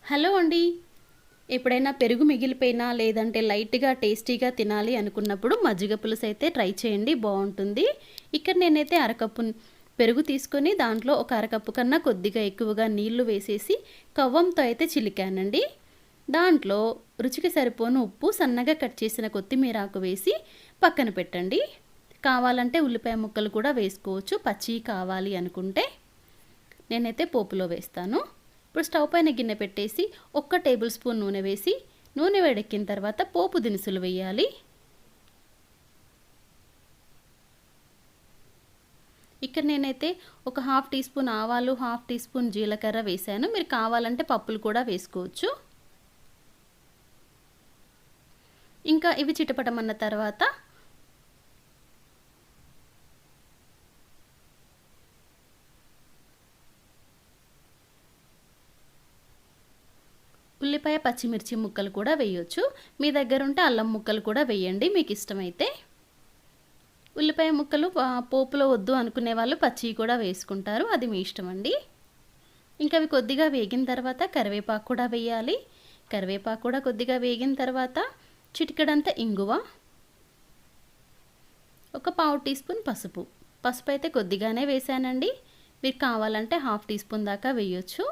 Hello అండి. ఎప్పుడైనా పెరుగు మిగిలిపోయినా లేదంటే లైట్‌గా టేస్టీగా తినాలి అనుకున్నప్పుడు మజ్జిగ పులుసు అయితే ట్రై చేయండి, బావుంటుంది. ఇక్కడ నేనైతే అరకప్పు పెరుగు తీసుకొని దాంట్లో ఒక అరకప్పు కన్నా కొద్దిగా ఎక్కువగా నీళ్లు వేసేసి కవ్వంతో అయితే చిలికానండి. దాంట్లో రుచికి సరిపోను ఉప్పు, సన్నగా కట్ చేసిన కొత్తిమీర ఆకు వేసి పక్కన పెట్టండి. కావాలంటే ఉల్లిపాయ ముక్కలు కూడా వేసుకోవచ్చు, పచ్చియి కావాలి అనుకుంటే. నేనైతే పోపులో వేస్తాను. ఇప్పుడు స్టవ్ పైన గిన్నె పెట్టేసి 1 టేబుల్ స్పూన్ నూనె వేసి నూనె వేడెక్కిన తర్వాత పోపు దినుసులు వేయాలి. ఇక్కడ నేనైతే ఒక హాఫ్ టీ స్పూన్ ఆవాలు, హాఫ్ టీ స్పూన్ జీలకర్ర వేసాను. మీరు కావాలంటే పప్పులు కూడా వేసుకోవచ్చు. ఇంకా ఇవి చిటపటమన్న తర్వాత ఉల్లిపాయ, పచ్చిమిర్చి ముక్కలు కూడా వేయొచ్చు. మీ దగ్గర ఉంటే అల్లం ముక్కలు కూడా వేయండి మీకు ఇష్టమైతే. ఉల్లిపాయ ముక్కలు పోపులో వద్దు అనుకునే వాళ్ళు పచ్చివి కూడా వేసుకుంటారు, అది మీ ఇష్టం అండి. ఇంకా అవి కొద్దిగా వేగిన తర్వాత కరివేపాకు కూడా వేయాలి. కరివేపాకు కూడా కొద్దిగా వేగిన తర్వాత చిటికెడంత ఇంగువ, ఒక పావు టీ స్పూన్ పసుపు. పసుపు అయితే కొద్దిగానే వేసానండి, మీరు కావాలంటే హాఫ్ టీ స్పూన్ దాకా వేయొచ్చు.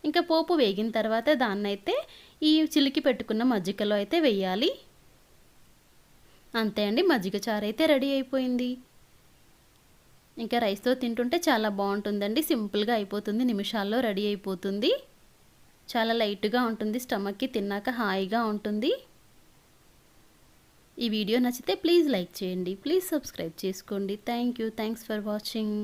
ఇంకా పోపు వేగిన తర్వాత దాన్నైతే ఈ చిలికి పెట్టుకున్న మజ్జిగలో అయితే వేయాలి. అంతే అండి, మజ్జిగ చారు అయితే రెడీ అయిపోయింది. ఇంకా రైస్తో తింటుంటే చాలా బాగుంటుందండి. సింపుల్గా అయిపోతుంది, నిమిషాల్లో రెడీ అయిపోతుంది. చాలా లైట్గా ఉంటుంది, స్టమక్కి తిన్నాక హాయిగా ఉంటుంది. ఈ వీడియో నచ్చితే ప్లీజ్ లైక్ చేయండి, ప్లీజ్ సబ్స్క్రైబ్ చేసుకోండి. Thanks for watching.